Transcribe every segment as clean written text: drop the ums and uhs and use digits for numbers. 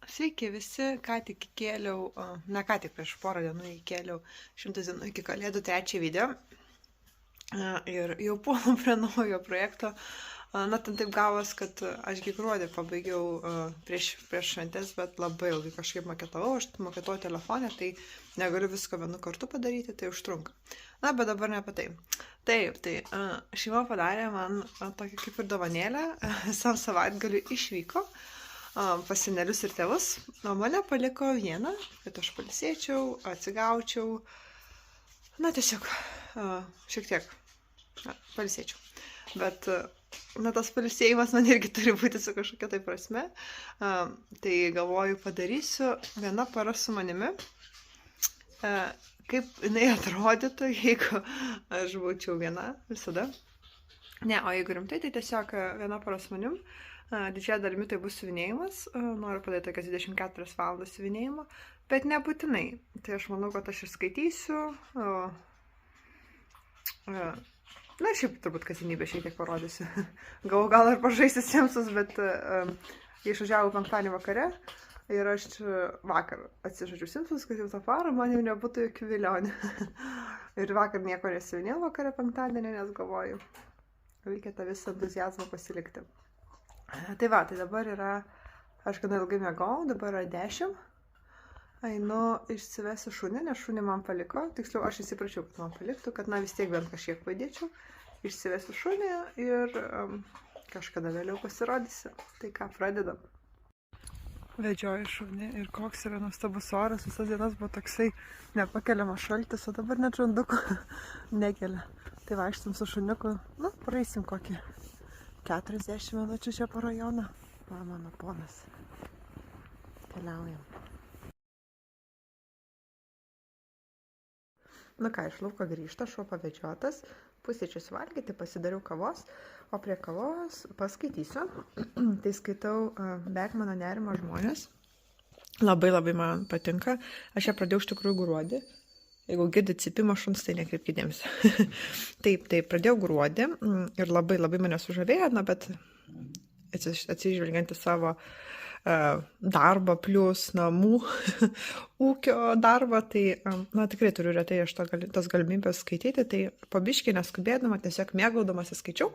Sveiki visi, ką tik įkėliau, ką tik prieš porą dienų įkėliau 100 dienų iki kalėdų trečią video ir jau puolam prie naujo projekto. Ten taip gavos, kad ašgi gruodį pabaigiau prieš šventes, bet labai ilgai kažkaip maketavau, aš maketuoju telefonę, tai negaliu visko vienu kartu padaryti, tai užtrunka. Bet dabar ne apie tai. Taip, tai šeima padarė man tokią kaip ir dovanėlę, visam savaitgaliu išvyko pas senelius ir tėvus, o mane paliko vieną, kad aš pailsėčiau, atsigaučiau, tiesiog šiek tiek pailsėčiau. Bet, tas pailsėjimas man irgi turi būti su kažkokia tai prasme, tai galvoju padarysiu viena para su manimi, kaip jinai atrodytų, jeigu aš būčiau viena visada. O jeigu rimtai, tai tiesiog viena para su manim. Didžiąją dalimi tai bus siuvinėjimas, noriu padaryti tokias 24 valandas siuvinėjimo, bet nebūtinai. Tai aš manau, kad aš ir skaitysiu. Šiaip turbūt kasdienybę šiek tiek parodysiu. Gal ir pažaisiu Simsus, bet išvažiavau penktadienį vakare ir aš vakar atsižadžiu Simsus, kad jau tą parą man jau nebūtų jokių vilionių. Ir vakar nieko nesiuvinėjau vakare penktadienį, nes galvoju, reikia tą visą entuziazmą pasilikti. Tai dabar yra, aš gana ilgai miegau, dabar yra 10. Einu išsivesiu šunį, nes šunį man paliko. Tiksliau, aš įsiprašiau, kad man paliktų, kad vis tiek bent kažkiek padėčiau. Išsivesiu šunį ir kažkada vėliau pasirodysiu. Tai ką, pradedam. Vedžioju šunį ir koks yra nuostabus oras. Visas dienas buvo toksai nepakeliamas šaltis, o dabar net žandukų nekelia. Tai vaikštam su šuniuku, praeisim kokį 40 minučių čia po rajoną. Mano ponas. Keliaujam. Iš lauko grįžta, šuo pavedžiotas, pusryčius valgyti, pasidariau kavos, o prie kavos paskaitysiu. Tai skaitau Bekmano Nerimo žmonės. Labai man patinka. Aš ją pradėjau iš tikrųjų gruodį. Jeigu girdit cypimą šuns, tai nekreipkite dėmesio. Taip, pradėjau gruodį ir labai mane sužavėjo, bet atsižvelgiant į savo darbą plus namų ūkio darbą, tai tikrai turiu retai aš tas galimybės skaityti, tai pabiškai neskubėdama, tiesiog mėgaudamasi skaičiau,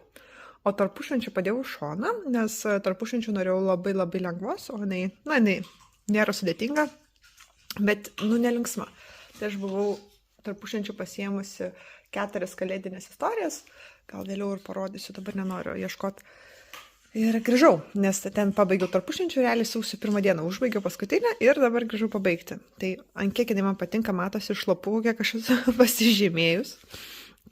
o tarpušvenčiu padėjau šoną, nes tarpušvenčiu norėjau labai lengvos, o jinai nėra sudėtinga, bet nelinksma. Tai aš buvau tarpušvenčiu pasiėmusi 4 kalėdinės istorijas, gal vėliau ir parodysiu, dabar nenoriu ieškoti. Ir grįžau, nes ten pabaigiau tarpušvenčiu, realiai sausio 1 dieną užbaigiau paskutinę ir dabar grįžau pabaigti. Tai ant kiek jinai man patinka, matosi iš lapų, kiek aš esu pasižymėjus.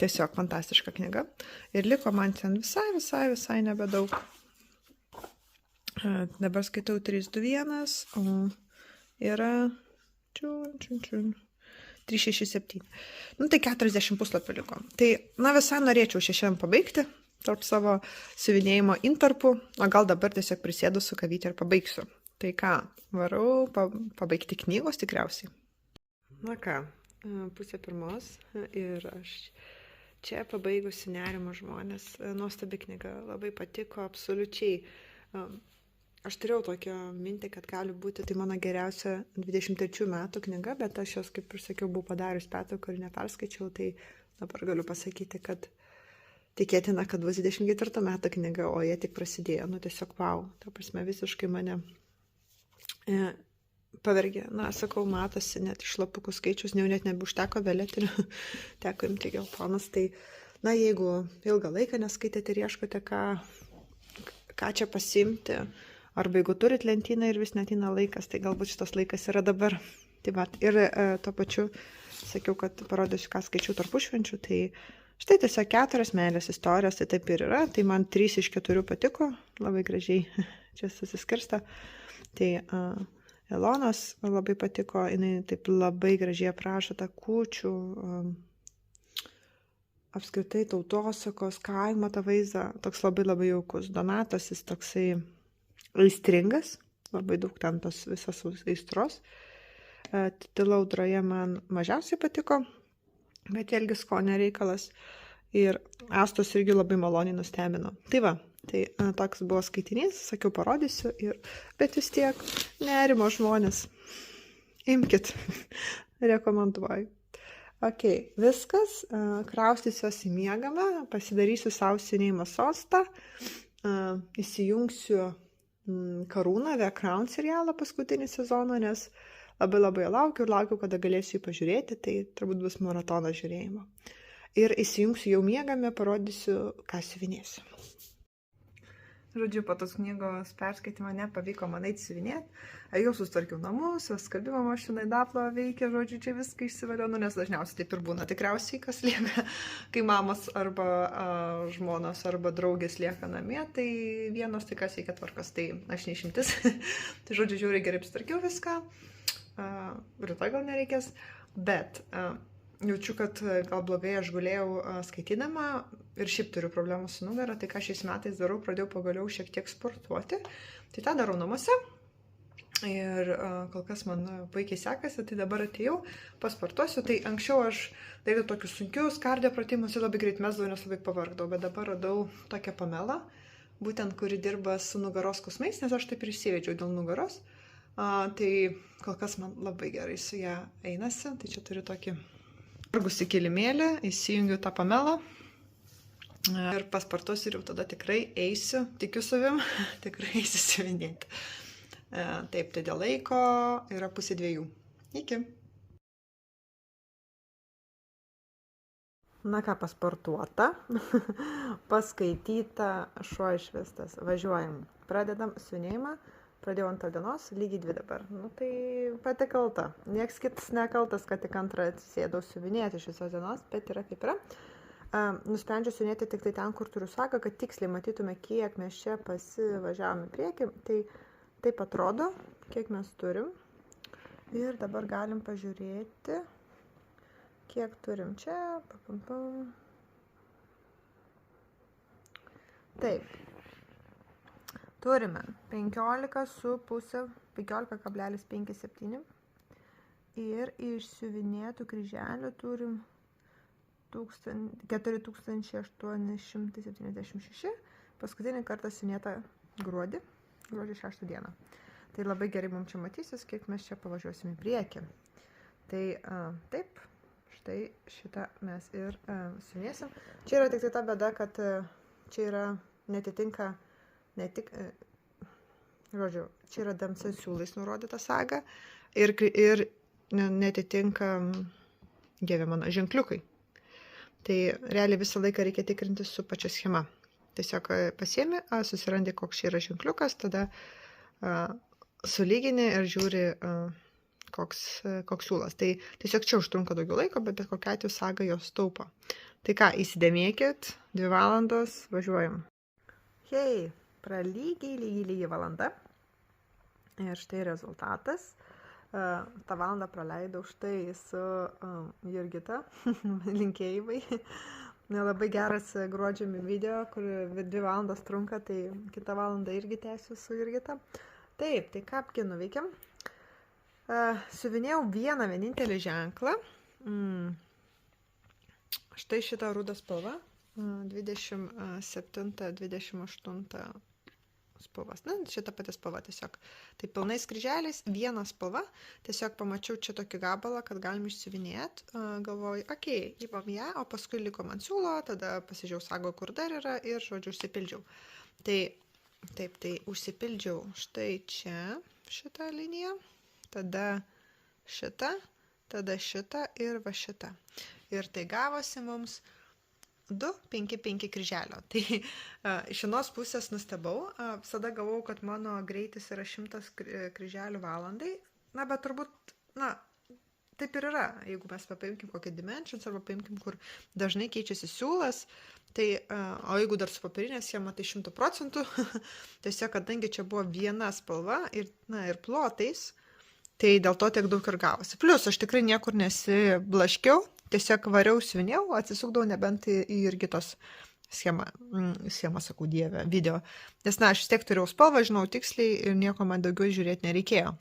Tiesiog fantastiška knyga. Ir liko man ten visai nebedaug. Dabar skaitau 321, o yra 367. Tai 40 puslapių liko. Tai, visai norėčiau šiandien pabaigti tarp savo siuvinėjimo intarpų, o gal dabar tiesiog prisėdu su kavytė ir pabaigsiu. Tai ką, varau pabaigti knygos tikriausiai. 1:30 ir aš čia pabaigusi Nerimo žmonės. Nuostabi knyga, labai patiko, absoliučiai. Aš turėjau tokią mintį, kad gali būti tai mano geriausia 23 metų knyga, bet aš jos, kaip ir sakiau, buvau padarius pertrauką ir neperskaičiau, tai dabar galiu pasakyti, kad tikėtina, kad bus 24 metų knyga, o jie tik prasidėjo. Tiesiog wow, ta prasme visiškai mane pavergė. Sakau, matosi net iš lapukų skaičius, net nebeužteko vėletinių, teko imti geltonas. Tai, jeigu ilgą laiką neskaitėte ir ieškote, ką čia pasiimti, arba jeigu turit lentyną ir vis neateina laikas, tai galbūt šitas laikas yra dabar. Ir tuo pačiu sakiau, kad parodysiu, ką skaičiau tarpušvenčiu, tai štai tiesiog 4 meilės istorijos, tai taip ir yra, tai man 3 iš 4 patiko, labai gražiai čia susiskirsta. Tai Elonos labai patiko, jinai taip labai gražiai aprašo tą kūčių, apskritai tautosakos, kaimo tą vaizdą, toks labai jaukus. Donatas, jis toksai aistringas, labai daug ten tos visas aistros. Tyla audroje man mažiausiai patiko, bet vėlgi skonio reikalas. Ir Astos irgi labai maloniai nustebino. Tai Tai toks buvo skaitinys, sakiau parodysiu, bet vis tiek nerimo žmonės. Imkit, rekomenduoju. Ok, viskas, kraustysiuos į miegamą, pasidarysiu savo siuvinėjimo sostą, įsijungsiu Karūną, The Crown serialą paskutinį sezoną, nes labai laukiu, kada galėsiu jį pažiūrėti, tai turbūt bus maratonas žiūrėjimo. Ir įsijungsiu jau miegame, parodysiu, ką siuvinėsiu. Žodžiu, po tos knygos perskaitimo nepavyko man eiti siuvinėti. Jau sustvarkiau namus, skalbimo mašinai daplo veikia, žodžiu, čia viską išsivaliau, nes dažniausiai taip ir būna. Tikriausiai, kas lieka, kai mamos arba žmonos arba draugės lieka namie, tai vienos tikras reikia tvarkos, tai aš neišimtis. Tai žodžiu, žiūri, gerai apstarkiau viską, rytoj gal nereikės, bet jaučiu, kad gal blogai aš gulėjau skaitydama ir šiaip turiu problemų su nugara, tai ką šiais metais darau, pradėjau pagaliau šiek tiek sportuoti. Tai tą darau namuose ir kol kas man puikiai sekasi, tai dabar atėjau, pasportuosiu. Tai anksčiau aš darydavau tokius sunkius kardio pratimus ir labai greit mesdavau, nes labai pavargdavau, bet dabar radau tokią Pamelą, būtent kuri dirba su nugaros skausmais, nes aš taip ir išsivedžiau dėl nugaros. Tai kol kas man labai gerai su ją einasi, tai čia turiu tokį vargusi kilimėlį, įsijungiu tą Pamelą ir pasportuosiu ir jau tada tikrai eisiu, tikiu savim, tikrai eisiu siuvinėti. Taip, tai dėl laiko yra 1:30. Iki. Na ką, pasportuota, paskaityta, šuo išvestas, važiuojam, pradedam siuvinėjimą. Pradėjau 2 dienos, lygiai 2 dabar. Nu tai pati kalta. Nieks kitas nekaltas, kad tik 2 atsisėdau siuvinėti iš visos dienos, bet yra kaip yra. Nusprendžiu siuvinėti tik tai ten, kur turiu sagą, kad tiksliai matytume, kiek mes čia pasivažiavome priekį. Tai taip atrodo, kiek mes turim. Ir dabar galim pažiūrėti, kiek turim čia. Taip. Turime 15,57 ir išsiuvinėtų kryželių turim 4876. Paskutinį kartą siuvinėta gruodžio 6 dieną. Tai labai gerai mums čia matysis, kiek mes čia pavažiuosim į priekį. Tai taip, štai šitą mes ir siuvinėsim. Čia yra tik tai ta bėda, kad čia yra netitinka ne tik, žodžiu, čia yra DMC siūlais nurodyta saga ir netitinka, dieve mano, ženkliukai. Tai realiai visą laiką reikia tikrinti su pačia schema. Tiesiog pasiemi, susirandi, koks čia yra ženkliukas, tada sulygini ir žiūri, koks siūlas. Tai tiesiog čia užtrunka daugiau laiko, bet kokia atveju saga jos taupo. Tai ką, įsidėmėkit, 2 valandos, važiuojam. Hei! Lygiai valanda. Ir štai rezultatas. Ta valandą praleidau štai su Jurgita. Linkėjimai. Labai geras gruodžio video, kur 2 valandas trunka, tai kitą valandą irgi tęsiu su Jurgita. Taip, tai ką nuveikėm. Siuvinėjau vienintelį ženklą. Štai šitą rudą spalvą. 27-28 spalvas. Na, šita pati spalva tiesiog. Tai pilnais kryželiais, viena spalva. Tiesiog pamačiau čia tokį gabalą, kad galim išsiuvinėti. Galvoju, okei, įmam ją, o paskui liko man siūlo, tada pasižiūrėjau sago, kur dar yra ir, žodžiu, užsipildžiau. Tai, taip, tai užsipildžiau štai čia šitą liniją, tada šitą ir va šitą. Ir tai gavosi mums 2-5-5 kryželio. Tai iš vienos pusės nustebau, visada galvojau, kad mano greitis yra 100 kryželių valandai, na, bet turbūt, na, taip ir yra, jeigu mes paimkim kokią Dimensions arba paimkim, kur dažnai keičiasi siūlas, tai, o jeigu dar su papirinė schema, tai 100%, tiesiog, kadangi čia buvo viena spalva ir, na, ir plotais, tai dėl to tiek daug ir gavosi. Plius, aš tikrai niekur nesiblaškiau, tiesiog variau, siuvinėjau, atsisukdavau nebent į Jurgitos schemą, sakau, dieve, video. Nes, na, aš vis tiek turėjau spalvą, žinau tiksliai ir nieko man daugiau žiūrėti nereikėjo.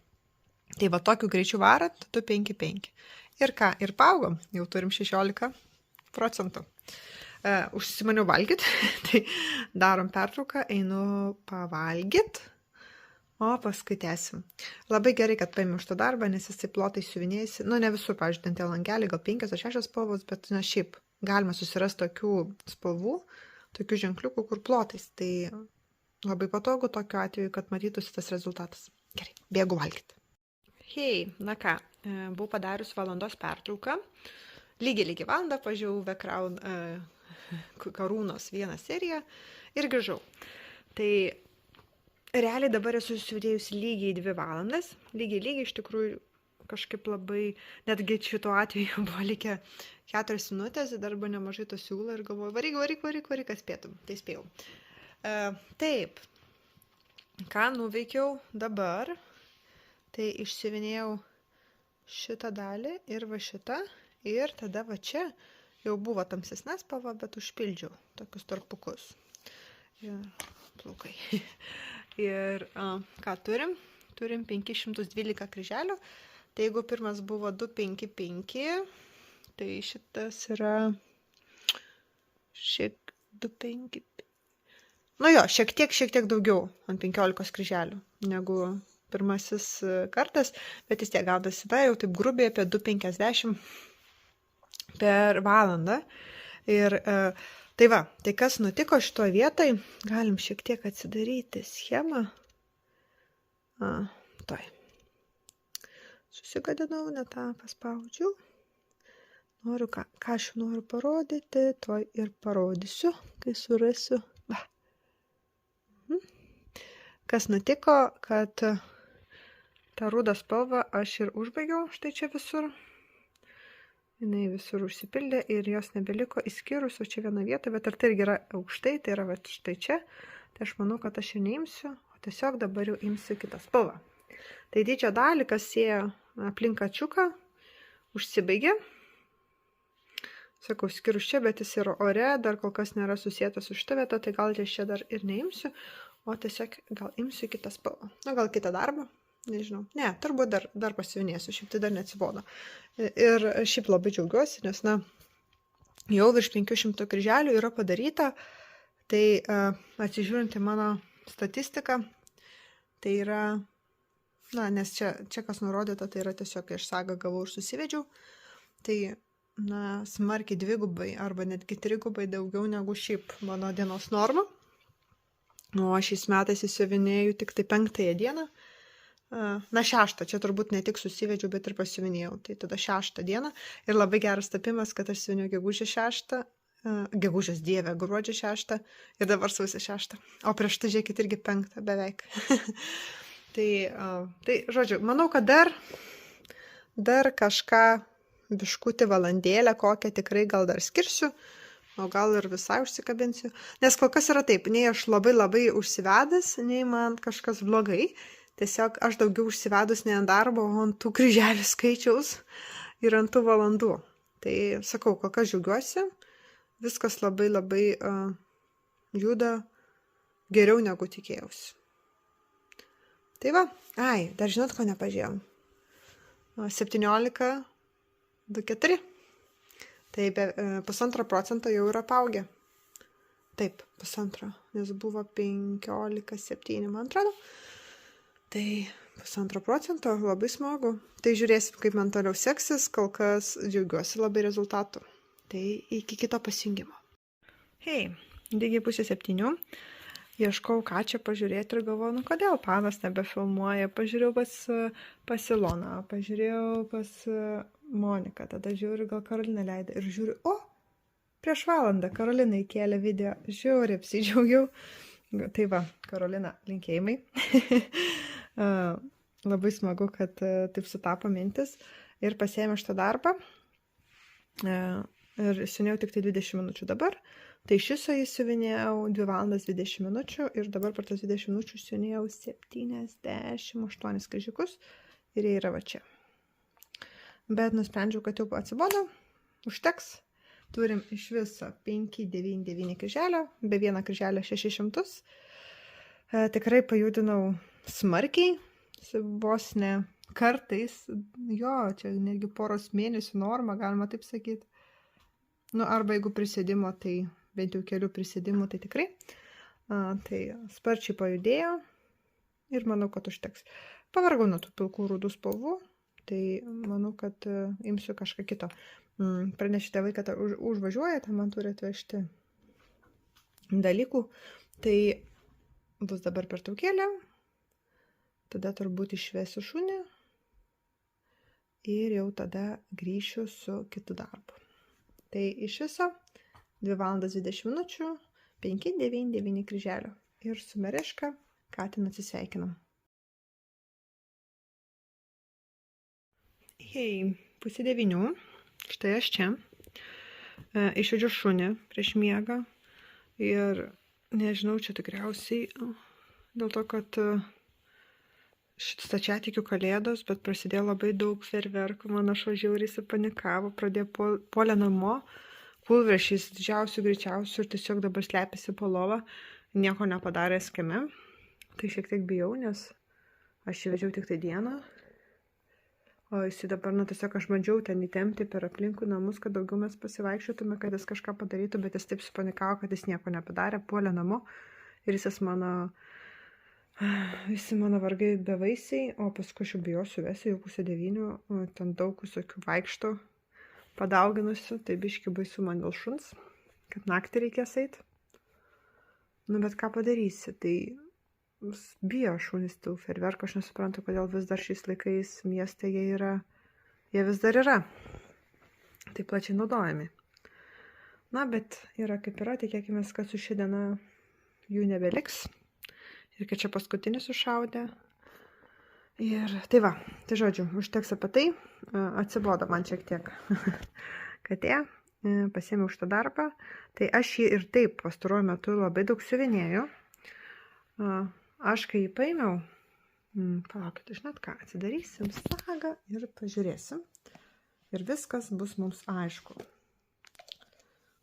Tai va, tokiu greičiu varant, 2-5-5. Ir ką, ir paaugom, jau turim 16%. Užsimaniau valgyt, tai darom pertrauką, einu pavalgyt, o paskui tęsim. Labai gerai, kad paėmiau šitą darbą, nes jisai plotai siuvinėjasi. Nu, ne visur, pavyzdžiui, ten tie langeliai, gal 5 ar 6 spalvos, bet, na, šiaip galima susirasti tokių spalvų, tokių ženkliukų, kur plotais. Tai labai patogu tokiu atveju, kad matytųsi tas rezultatas. Gerai, bėgu valgyti. Hei, na ką, buvau padarius valandos pertrauką. Lygiai valandą pažiūrėjau The Crown Karūnos vieną seriją ir grįžau. Tai realiai dabar esu sudėjus lygiai 2 valandas. Lygiai iš tikrųjų kažkaip labai, netgi šituo atveju buvo likę 4 minutės, dar buvo nemažai to siūlo ir galvoju, varyk, kad spėtum. Tai spėjau. Taip, ką nuveikiau dabar, tai išsivinėjau šitą dalį ir va šitą, ir tada va čia jau buvo tamsesnė spalva, bet užpildžiau tokius tarpukus. Ir plaukai. Ir ką turim? Turim 512 kryželių. Tai jeigu pirmas buvo 255, tai šitas yra 255. Nu jo, šiek tiek daugiau ant 15 kryželių negu pirmasis kartas, bet vis tiek gaudasi jau taip grubiai apie 250 per valandą. Ir tai va, tai kas nutiko šitoje vietoj, galim šiek tiek atsidaryti schemą. Toj. Susigadinau, ne tą paspaudžiau. Noriu, ką aš noriu parodyti, toj ir parodysiu, kai surasiu. Va. Kas nutiko, kad tą rudą spalvą aš ir užbaigiau štai čia visur. Jinai visur užsipildė ir jos nebeliko įskyrus, o čia viena vieta, bet ar tai irgi yra aukštai, tai yra va, štai čia. Tai aš manau, kad aš ir neimsiu, o tiesiog dabar jau imsiu kitą spalvą. Tai didžią dalį, kas sieja aplink kačiuką, užsibaigė. Sakau, skyrus čia, bet jis yra ore, dar kol kas nėra susietas su šitą vietą, tai gal čia dar ir neimsiu, o tiesiog gal imsiu kitą spalvą. Na, gal kitą darbą. Nežinau. Ne, turbūt dar pasivinėsiu, šiaip tai dar neatsibodo. Ir šiaip labai džiaugiuosi, nes, na, jau virš 500 kryželių yra padaryta, tai atsižiūrint į mano statistiką, tai yra, na, nes čia kas nurodyta, tai yra tiesiog iš sagą gavau ir susivedžiau, tai, na, smarkiai 2 arba netgi 3 daugiau negu šiaip mano dienos norma. O šiais metais įsiuvinėjau tik tai 5 dieną. Na, 6, čia turbūt ne tik susivedžiau, bet ir pasiuvinėjau. Tai tada 6 dieną. Ir labai geras tapimas, kad aš siuvinėjau gegužės 6, gegužės dievę, gruodžio 6 ir dabar sausio 6. O prieš tai, žiūrėkit, irgi 5 beveik. Tai, žodžiu, manau, kad dar kažką biškutį valandėlę kokią tikrai gal dar skirsiu, o gal ir visai užsikabinsiu. Nes kol kas yra taip, nei aš labai užsivedęs, nei man kažkas blogai. Tiesiog aš daugiau užsivedus ne ant darbo, o ant tų kryželių skaičiaus ir ant tų valandų. Tai sakau, kol kas džiaugiuosi, viskas labai juda geriau negu tikėjausi. Tai va, dar žinot, ko nepažiūrėjom. 17,24. Tai 1,5% jau yra paaugę. Taip, 1,5, nes buvo 15,7, man atrodo. Tai 1,5%, labai smagu. Tai žiūrėsim, kaip man toliau seksis, kol kas džiaugiuosi labai rezultatu. Tai iki kito pasijungimo. Hei, lygiai 6:30. Ieškau, ką čia pažiūrėti ir galvoju, kodėl Panas nebefilmuoja. Pažiūrėjau pas Iloną, pažiūrėjau pas Moniką, tada žiūriu, gal Karolina leido ir žiūriu, prieš valandą Karolina įkėlė video, žiūri, apsidžiaugiau. Tai va, Karolina, linkėjimai. Labai smagu, kad taip sutapo mintis ir pasiėmė šitą darbą ir siuvinėjau tik tai 20 minučių dabar. Tai iš viso įsiuvinėjau 2 valandas 20 minučių ir dabar per tas 20 minučių siuvinėjau 78 kryžiukus ir jie yra va čia. Bet nusprendžiau, kad jau atsibodo, užteks. Turim iš viso 599 kryželio, be vieną kryželio 600. Tikrai pajudinau smarkiai, vos ne kartais, jo, čia netgi poros mėnesių norma, galima taip sakyti. Nu, arba jeigu prisėdimo, tai bent jau kelių prisėdimų, tai tikrai. Tai sparčiai pajudėjo ir manau, kad užteks. Pavargau nuo tų pilkų rudų spalvų, tai manau, kad imsiu kažką kito. Pranešė tėvai, kad užvažiuoja, tai man turi atvežti dalykų. Tai bus dabar pertraukėlė, tada turbūt išvesiu šunį ir jau tada grįšiu su kitu darbu. Tai iš viso 2 valandas 20 minučių, 5,99 kryželio. Ir su Mereška Katin atsisveikinam. Hei, 8:30. Štai aš čia. Išvedžiu šunį prieš miegą. Ir nežinau, čia tikriausiai dėl to, kad stačiatikių kalėdos, bet prasidėjo labai daug fejerverkų, mano šuo žiauriai supanikavo, pradėjo puolė namo, kūlversčiais didžiausių greičiausių ir tiesiog dabar slepiasi po lovą, nieko nepadarė skeme. Tai šiek tiek bijau, nes aš įvežiau tik tai dieną. O jisai dabar, tiesiog aš bandžiau ten įtempti per aplinkų namus, kad daugiau mes pasivaikščiotume, kad jis kažką padarytų, bet jis taip supanikavo, kad jis nieko nepadarė, puolė namo ir visi mano vargai bevaisiai, o paskui aš jau bijosiu, vesiu jau 8:30, ten daug visokių vaikšto padauginusių, tai biški baisu man dėl šuns, kad naktį reikės eit. Nu, bet ką padarysi, tai bijo šunys tų fejerverkų, aš nesuprantu, kodėl vis dar šiais laikais mieste jie vis dar yra. Tai plačiai naudojami. Na, bet yra kaip yra, tikėkime, kad su šia diena jų nebeliks. Ir kad čia paskutinis sušaudė. Ir tai va, tai žodžiu, užteks apie tai. Atsibodo man šiek tiek katė. Pasiėmiau šitą darbą. Tai aš jį ir taip pastaruoju metu labai daug siuvinėjau. Aš kai jį paėmiau, palaukit, žinot ką, atsidarysim sagą ir pažiūrėsim. Ir viskas bus mums aišku.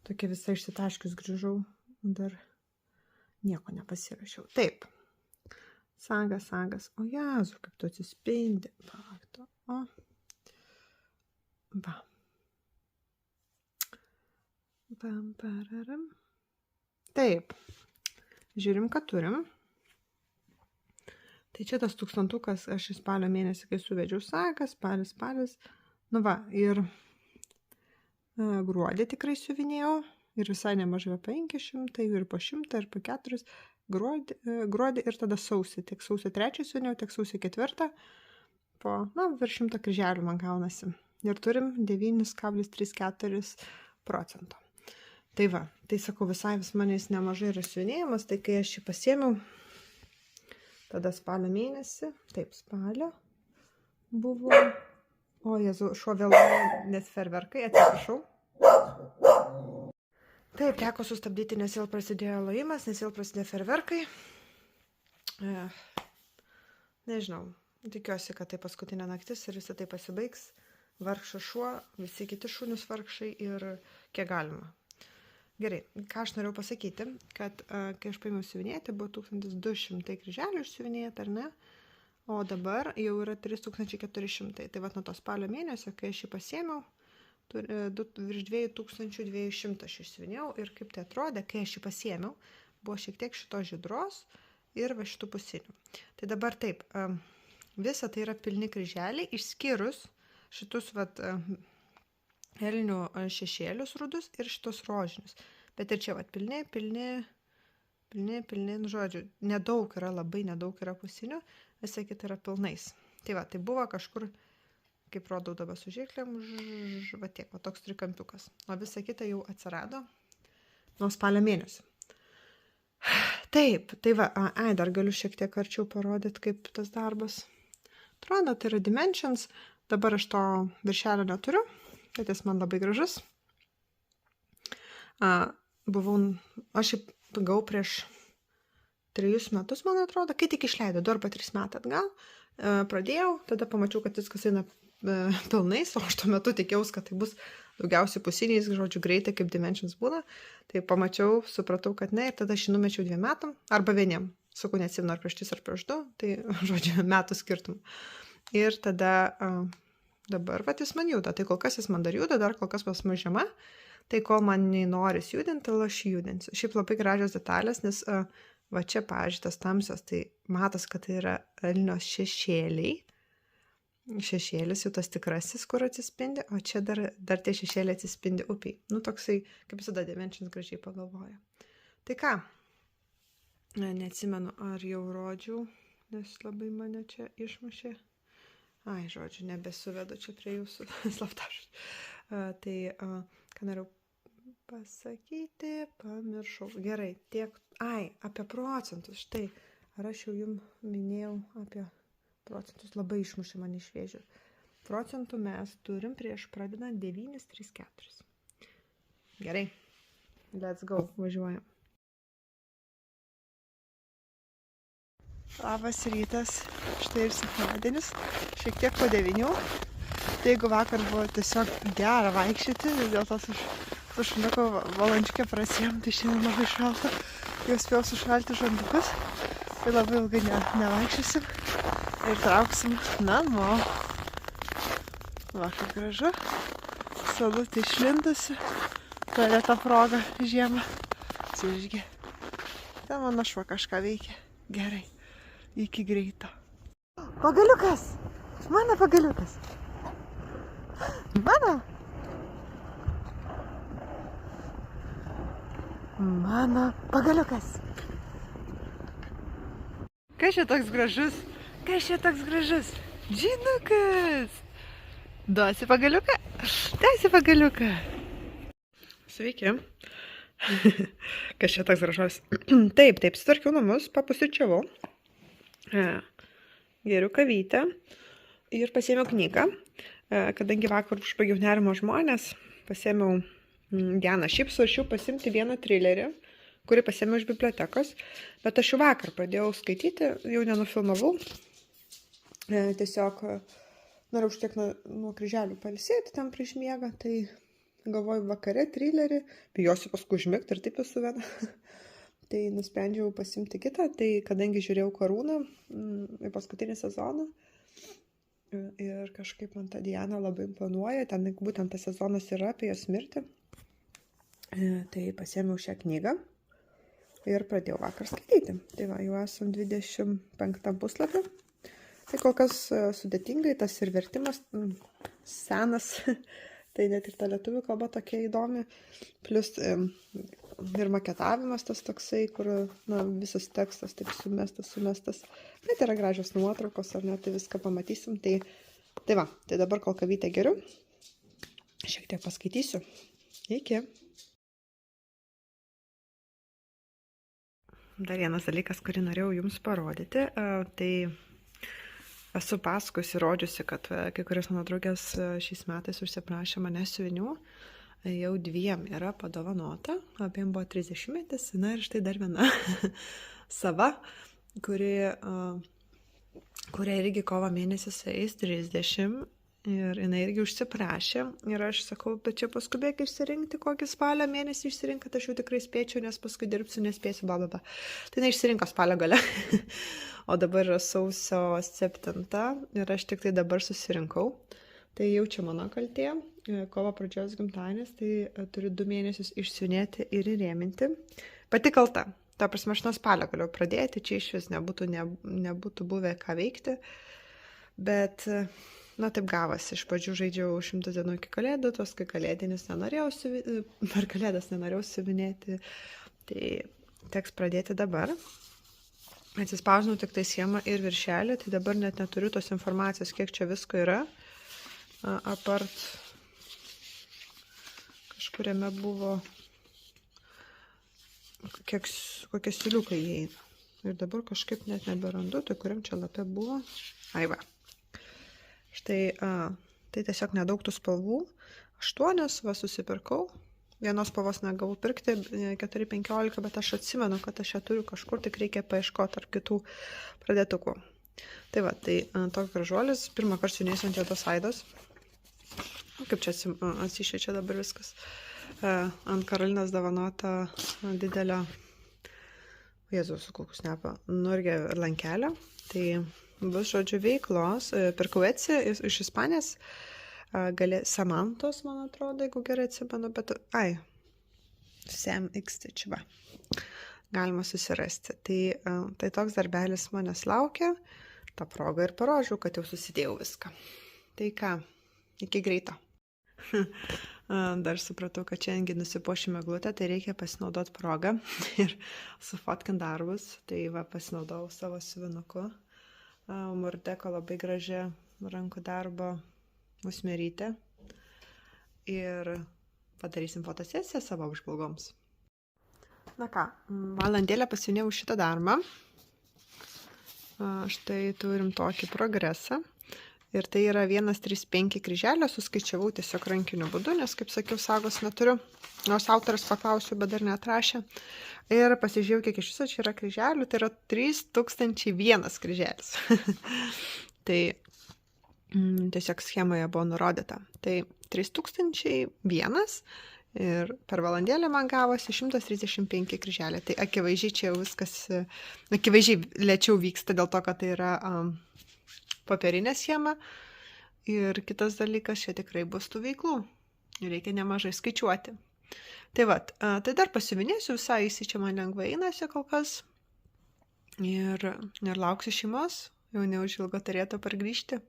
Tokia visai išsitaškius grįžau, dar nieko nepasirašiau. Taip. Sagas. O Jezu, kaip tu atsispindi. Palaukit, o. Va. Taip. Žiūrim, ką turim. Tai čia tas 1000, aš į spalio mėnesį, kai suvedžiau sagą, spalis. Nu va, ir gruodį tikrai siuvinėjau. Ir visai nemažai 500, ir po 100, ir po 4. Gruodį ir tada sausį. Tiek sausio 3 siuvinėjau, tiek sausio 4. Po, virš 100 kryželių man gaunasi. Ir turim 9,34%. Tai va, tai sakau, visai vis manęs nemažai yra siuvinėjimas, tai kai aš jį pasiėmiau, tada spalio mėnesį, taip, spalio buvo, o Jezu, šuo vėluoja, nes fejerverkai, atsiprašau. Taip, teko sustabdyti, nes vėl prasidėjo lojimas, nes vėl prasidėjo fejerverkai. Nežinau, tikiuosi, kad tai paskutinė naktis ir visą tai pasibaigs. Vargšas šuo, visi kiti šunys vargšai ir kiek galima. Gerai, ką aš norėjau pasakyti, kad kai aš paėmiau siuvinėti, buvo 1200 kryželių išsiuvinėti, ar ne? O dabar jau yra 3400. Tai vat nuo to spalio mėnesio, kai aš jį pasiėmiau, virš 2200 aš išsiuvinėjau ir kaip tai atrodė, kai aš jį pasiėmiau, buvo šiek tiek šitos žydros ir va šitų pusinių. Tai dabar taip, visa tai yra pilni kryželiai, išskyrus šitus vat elnių šešėlius rudus ir šitos rožinius. Bet ir čia vat pilni, žodžiu, nedaug yra, labai nedaug yra pusinių, visai kita yra pilnais. Tai va, tai buvo kažkur, kaip rodau dabar su žirklėm, va tiek, va toks trikampiukas. O visa kita jau atsirado nuo spalio mėnesio. Taip, tai va, dar galiu šiek tiek arčiau parodyti, kaip tas darbas atrodo, tai yra Dimensions. Dabar aš to viršelio neturiu. Bet jis man labai gražus. Aš jį gavau prieš 3 metus, man atrodo, kai tik išleidau, 2 arba 3 metai atgal. Pradėjau, tada pamačiau, kad viskas eina pilnais, o aš tuo metu tikėjausi, kad tai bus daugiausiai pusiniais, žodžiu, greitai, kaip Dimensions būna. Tai pamačiau, supratau, kad ne, ir tada aš jį numečiau 2 metam, arba vieniem. Sakau, neatsimenu, ar prieš 3 ar prieš 2, tai, žodžiu, metų skirtumų. Ir tada... Dabar vat jis man juda, tai kol kas jis man dar juda, dar kol kas pas mus žiema, Tai kol man nei noris judinti, tai aš judinsiu. Šiaip labai gražios detalės, nes va čia, pavyzdžiui, tas tamsios, tai matos, kad tai yra elnio šešėliai. Šešėlis jau tas tikrasis, kur atsispindi, o čia dar tie šešėliai atsispindi upiai. Nu, toksai, kaip visada, Devenčians gražiai pagalvoja. Tai ką, neatsimenu, ar jau rodžiau, nes labai mane čia išmušė. Ai, žodžiu, nebesuvedu čia prie jūsų slaptažodžių. Tai, ką noriu pasakyti, pamiršau. Gerai, tiek, apie procentus, štai, ar aš jau jums minėjau apie procentus, labai išmušė mane iš vėžių. Procentų mes turim prieš pradedant 934. Gerai, let's go, važiuojam. Labas rytas, štai ir sekmadienis, šiek tiek po 9. Tai jeigu vakar buvo tiesiog gera vaikščioti, dėl to su šuniuko valandžiukę prasėjom, tai šiandien labai šalta, jau spėjau sušalti žandukus, tai labai ilgai nevaikščiosim ir trauksim namo. Va, kaip gražu, saulutė išlindusi, turėta proga žiemą, atsižgi. Ten mano šuo kažką veikia, gerai. Iki greito. Pagaliukas! Mano pagaliukas! Mano! Mano pagaliukas! Kas čia toks gražus? Kas čia toks gražus? Džinukas! Duosi pagaliuką? Duosi pagaliuką! Sveiki! Kas čia toks gražus? Taip, sutvarkiau namus, papusryčiavau. Geriu kavytę ir pasiėmiau knygą. Kadangi vakar užbaigiau Nerimo žmonės, pasiėmiau Dianą Šiaip svarsčiau pasiimti vieną trilerį, kurį pasiėmiau iš bibliotekos, bet aš jau vakar pradėjau skaityti, jau nenufilmavau. Tiesiog norėjau užtiek nuo kryželių pailsėti ten prieš miegą, tai galvoju vakare trilerį, bijosiu paskui užmigti ir taip esu viena. Tai nusprendžiau pasimti kitą, tai kadangi žiūrėjau Karūną į paskutinį sezoną ir kažkaip man ta Diana labai imponuoja, ten būtent tas sezonas yra apie jos mirtį, tai pasiėmiau šią knygą ir pradėjau vakar skaityti. Tai va, jau esam 25 puslapį, tai kol kas sudėtingai, tas ir vertimas senas, tai net ir ta lietuvių kalba tokia įdomi, plus ir maketavimas tas toksai, kur visas tekstas taip sumestas, bet yra gražios nuotraukos, ar ne, tai viską pamatysim, tai va, tai dabar kol kavytę geriu, šiek tiek paskaitysiu. Iki. Dar vienas dalykas, kurį norėjau jums parodyti, tai esu pasakojusi, rodžiusi, kad kai kurios mano draugės šiais metais užsiprašė mane siuvinių, jau 2 yra padovanota, abiem buvo 30-metis, na ir štai dar viena sava, kuria irgi kovo mėnesį eis 30 ir jinai irgi užsiprašė ir aš sakau, bet čia paskubėk išsirinkti, kokį spalio mėnesį išsirinkt, kad aš jau tikrai spėčiau, nes paskui dirbsiu, nespėsiu, blablabla. Tai jinai išsirinko spalio gale, o dabar yra sausio 7 ir aš tik tai dabar susirinkau. Tai jau čia mano kaltė, kovo pradžios gimtadienis, tai turiu 2 mėnesius išsiunėti ir įrėminti. Pati kalta, ta prasme, aš nuo spalio galiu pradėti, čia iš vis nebūtų buvę ką veikti, bet, taip gavosi, iš pradžių žaidžiau 100 dienų iki kalėdų, tos kai kalėdinis per kalėdas nenorėjau siuvinėti, tai teks pradėti dabar. Atsispausdinau tik tai schemą ir viršelį, tai dabar net neturiu tos informacijos, kiek čia visko yra. Apart kažkuriame buvo kokie siūliukai įeina. Ir dabar kažkaip net neberandu, tai kuriam čia lapė buvo. Ai va. Štai, tai tiesiog nedaug tų spalvų. 8 va susipirkau. Vienos spalvos negavau pirkti, 4,15, bet aš atsimenu, kad aš ją turiu kažkur, tik reikia paieškoti tarp kitų pradėtukų. Tai va, tai toks gražuolis, pirmą kartą siunėsiu ant juodos aidos. Kaip čia atsišviečia dabar viskas. Ant Karolinos dovanota didelio, Jėzus, kokius nepa, irgi lankelio. Tai bus, žodžiu, veiklos. Pirkau Etsy iš Ispanijos. Samantos, man atrodo, jeigu gerai atsimenu, bet, Sam X, va, galima susirasti. Tai toks darbelis manęs laukia, tą progą ir parodžiau, kad jau susidėjau viską. Tai ką, iki greito. Dar supratau, kad šiandien nusipuošime eglutę, tai reikia pasinaudoti progą ir sufotkint darbus. Tai va, pasinaudojau savo siuvinuku. Murdeko labai graži rankų darbo musmerytė. Ir padarysim fotosesiją savo apžvalgoms. Na ką, valandėlę pasiūnėjau šitą darbą. Štai turim tokį progresą. Ir tai yra 135 kryželio, suskaičiavau tiesiog rankiniu būdu, nes, kaip sakiau, sagos neturiu. Nors autoras paklausiu, bet dar neatrašė. Ir pasižiūrėjau, kiek iš viso čia yra kryželių, tai yra 3001 kryželis. Tai tiesiog schemoje buvo nurodyta. Tai 3001 ir per valandėlę man gavosi 135 kryželė. Tai akivaizdžiai čia viskas, akivaizdžiai lėčiau vyksta dėl to, kad tai yra popierinė schema. Ir kitas dalykas, čia tikrai bus tų veiklų. Reikia nemažai skaičiuoti. Tai va, tai dar pasiuvinėsiu visai, jis čia man lengvai einasi kol kas. Ir lauksiu šeimos, jau neužilgo turėtų pargrįžti.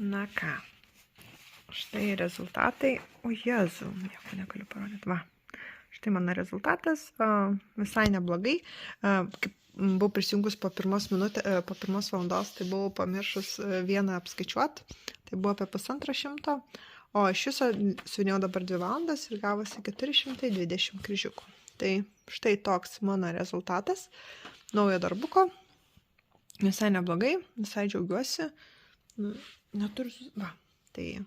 Na ką, štai rezultatai. O Jėzau, nieko negaliu parodyti. Va, štai mano rezultatas, visai neblogai. Kaip buvau prisijungus po pirmos valandos, tai buvau pamiršus vieną apskaičiuoti, tai buvo apie 150, o iš viso siūnėjau dabar 2 valandas ir gavosi 420 kryžiukų. Tai štai toks mano rezultatas, naujo darbuko, visai neblogai, visai džiaugiuosi, neturiu, va, tai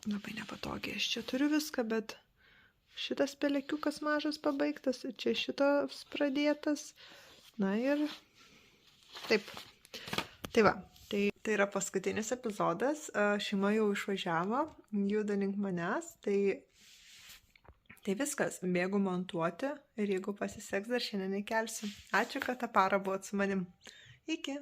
labai nepatogiai, aš čia turiu viską, bet šitas pelekiukas mažas pabaigtas, čia šitas pradėtas. Na ir taip. Tai va, tai yra paskutinis epizodas. Šeima jau išvažiavo, juda link manęs. Tai viskas, bėgu montuoti ir jeigu pasiseks, dar šiandien įkelsiu. Ačiū, kad tą parą buvot su manim. Iki.